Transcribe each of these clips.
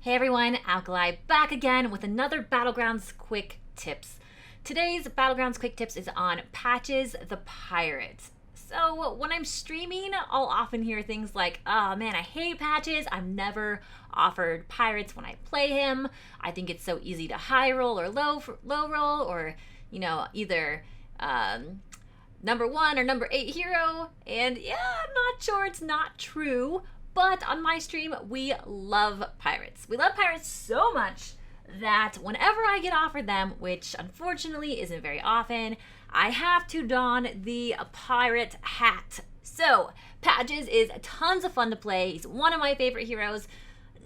Hey everyone, Alkali back again with another Battlegrounds quick tips. Today's Battlegrounds quick tips is on Patches the Pirate. So when I'm streaming, I'll often hear things like, oh man, I hate Patches. I've never offered pirates when I play him. I think it's so easy to high roll or low roll or, either number 1 or number 8 hero. And yeah, I'm not sure it's not true. But on my stream, we love pirates. We love pirates so much that whenever I get offered them, which unfortunately isn't very often, I have to don the pirate hat. So, Patches is tons of fun to play. He's one of my favorite heroes.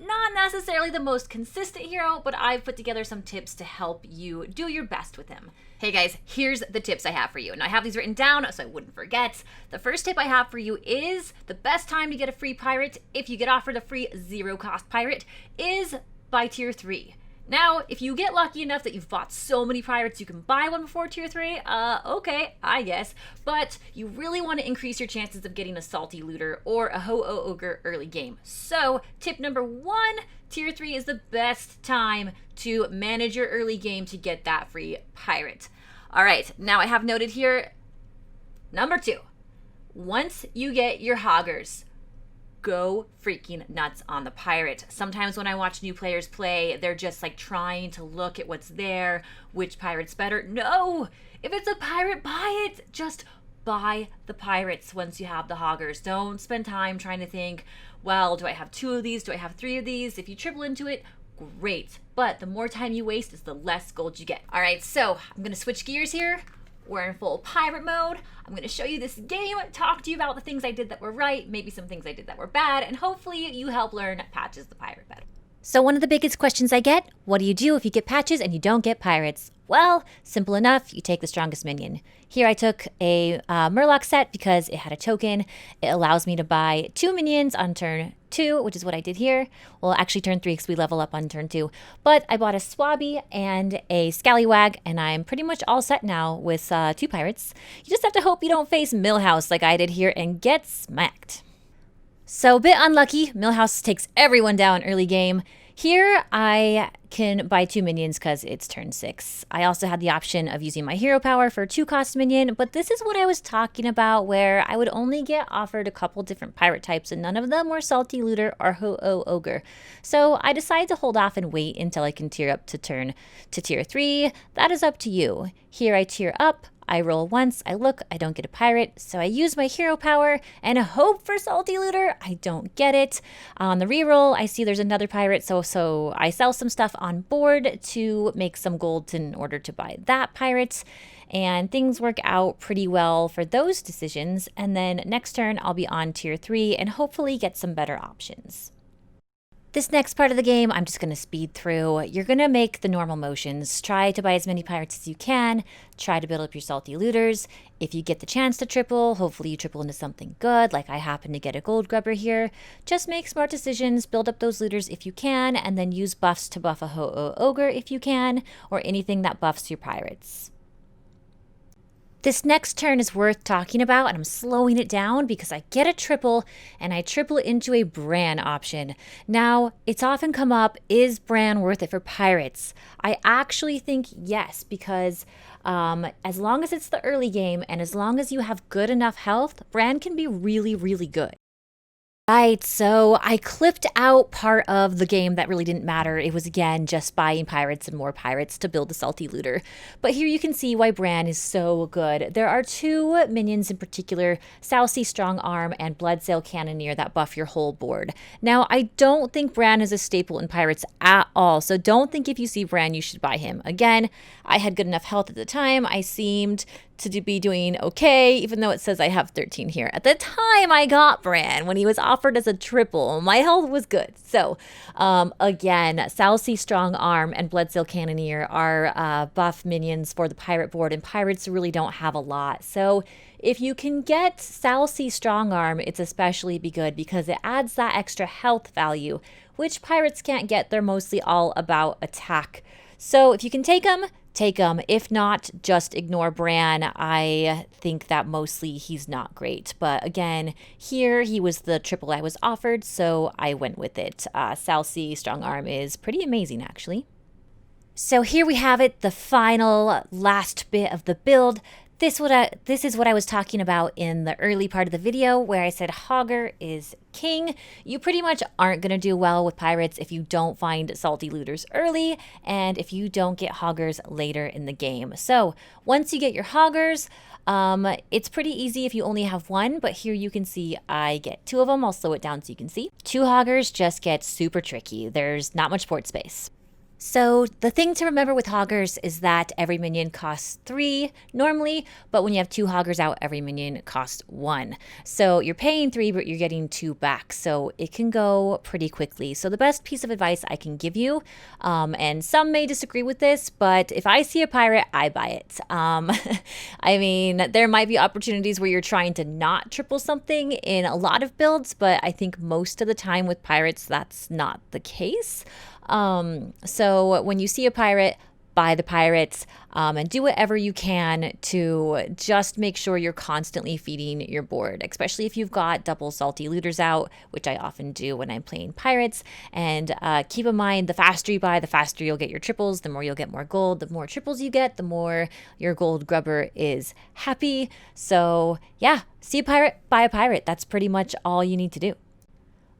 Not necessarily the most consistent hero, but I've put together some tips to help you do your best with him. Hey guys, here's the tips I have for you. And I have these written down so I wouldn't forget. The first tip I have for you is the best time to get a free pirate, if you get offered a free zero-cost pirate, is by tier 3. Now, if you get lucky enough that you've bought so many pirates you can buy one before tier 3, okay, I guess. But you really want to increase your chances of getting a salty looter or a ho-oh ogre early game. So, tip number 1, tier 3 is the best time to manage your early game to get that free pirate. All right, now I have noted here, number 2, once you get your hoggers, go freaking nuts on the pirate. Sometimes when I watch new players play, they're just like trying to look at what's there, which pirate's better. No! If it's a pirate, buy it! Just buy the pirates once you have the hoggers. Don't spend time trying to think, well, do I have 2 of these? Do I have 3 of these? If you triple into it, great. But the more time you waste is the less gold you get. All right, so I'm gonna switch gears here. We're in full pirate mode. I'm going to show you this game, talk to you about the things I did that were right, maybe some things I did that were bad, and hopefully you help learn Patches the Pirate better. So one of the biggest questions I get, what do you do if you get patches and you don't get pirates? Well, simple enough, you take the strongest minion. Here I took a Murloc set because it had a token. It allows me to buy 2 minions on turn 2, which is what I did here. Well, actually turn 3 because we level up on turn 2. But I bought a Swabby and a Scallywag, and I'm pretty much all set now with 2 pirates. You just have to hope you don't face Millhouse like I did here and get smacked. So a bit unlucky, Millhouse takes everyone down early game. Here I can buy 2 minions because it's turn 6. I also had the option of using my hero power for a 2-cost minion, but this is what I was talking about where I would only get offered a couple different pirate types and none of them were salty looter or ho-oh ogre. So I decided to hold off and wait until I can tier up to tier 3. That is up to you. Here I tier up. I roll once, I look, I don't get a pirate, so I use my hero power and hope for salty looter. I don't get it. On the reroll, I see there's another pirate, so I sell some stuff on board to make some gold in order to buy that pirate. And things work out pretty well for those decisions. And then next turn, I'll be on tier 3 and hopefully get some better options. This next part of the game, I'm just going to speed through. You're going to make the normal motions. Try to buy as many pirates as you can. Try to build up your salty looters. If you get the chance to triple, hopefully you triple into something good, like I happen to get a gold grubber here. Just make smart decisions, build up those looters if you can, and then use buffs to buff a ho-oh ogre if you can, or anything that buffs your pirates. This next turn is worth talking about, and I'm slowing it down because I get a triple, and I triple into a Bran option. Now, it's often come up, is Bran worth it for pirates? I actually think yes, because as long as it's the early game, and as long as you have good enough health, Bran can be really, really good. Right, so I clipped out part of the game that really didn't matter. It was, again, just buying pirates and more pirates to build a salty looter. But here you can see why Bran is so good. There are 2 minions in particular, Southsea Strong Arm and Bloodsail Cannoneer, that buff your whole board. Now, I don't think Bran is a staple in pirates at all, so don't think if you see Bran you should buy him. Again, I had good enough health at the time. I seemed to be doing okay, even though it says I have 13 here. At the time I got Bran, when he was offered as a triple, my health was good. So again, Southsea Strong Arm and Bloodsail Cannoneer are buff minions for the pirate board, and pirates really don't have a lot. So if you can get Southsea Strong Arm, it's especially be good because it adds that extra health value, which pirates can't get. They're mostly all about attack. So if you can take them take him. If not, just ignore Bran. I think that mostly he's not great. But again, here he was the triple I was offered, so I went with it. Salcy Strong Arm is pretty amazing, actually. So here we have it, the final last bit of the build. This is what I was talking about in the early part of the video where I said Hogger is king. You pretty much aren't going to do well with pirates if you don't find salty looters early and if you don't get Hoggers later in the game. So once you get your Hoggers, it's pretty easy if you only have one, but here you can see I get 2 of them. I'll slow it down so you can see. 2 Hoggers just get super tricky. There's not much port space. So the thing to remember with Hoggers is that every minion costs 3 normally, but when you have 2 Hoggers out, every minion costs 1. So you're paying 3, but you're getting 2 back. So it can go pretty quickly. So the best piece of advice I can give you, and some may disagree with this, but if I see a pirate, I buy it. I mean, there might be opportunities where you're trying to not triple something in a lot of builds, but I think most of the time with pirates, that's not the case. So when you see a pirate, buy the pirates, and do whatever you can to just make sure you're constantly feeding your board, especially if you've got double salty looters out, which I often do when I'm playing pirates. And keep in mind, the faster you buy, the faster you'll get your triples, the more you'll get more gold. The more triples you get, the more your gold grubber is happy. So yeah, see a pirate, buy a pirate. That's pretty much all you need to do.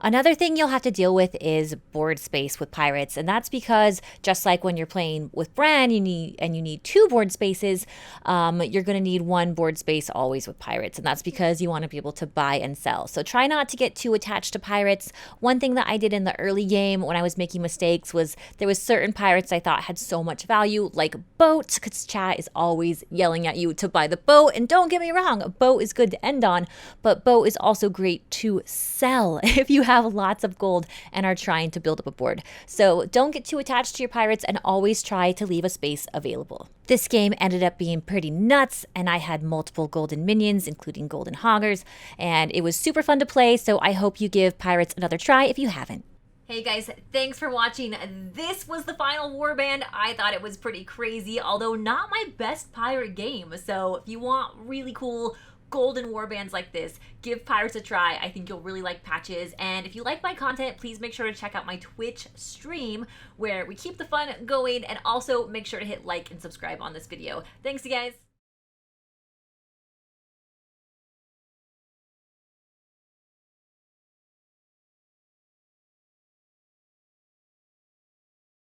Another thing you'll have to deal with is board space with pirates, and that's because just like when you're playing with Bran, you need 2 board spaces. You're going to need 1 board space always with pirates, and that's because you want to be able to buy and sell. So try not to get too attached to pirates. One thing that I did in the early game when I was making mistakes was there was certain pirates I thought had so much value, like boat, because chat is always yelling at you to buy the boat. And don't get me wrong, a boat is good to end on, but boat is also great to sell if you have lots of gold and are trying to build up a board. So don't get too attached to your pirates and always try to leave a space available. This game ended up being pretty nuts, and I had multiple golden minions, including golden Hoggers, and it was super fun to play, so I hope you give pirates another try if you haven't. Hey guys, thanks for watching. This was the final warband. I thought it was pretty crazy, although not my best pirate game. So if you want really cool golden warbands like this, give pirates a try. I think you'll really like patches. And if you like my content, please make sure to check out my Twitch stream where we keep the fun going, and also make sure to hit like and subscribe on this video. Thanks you guys.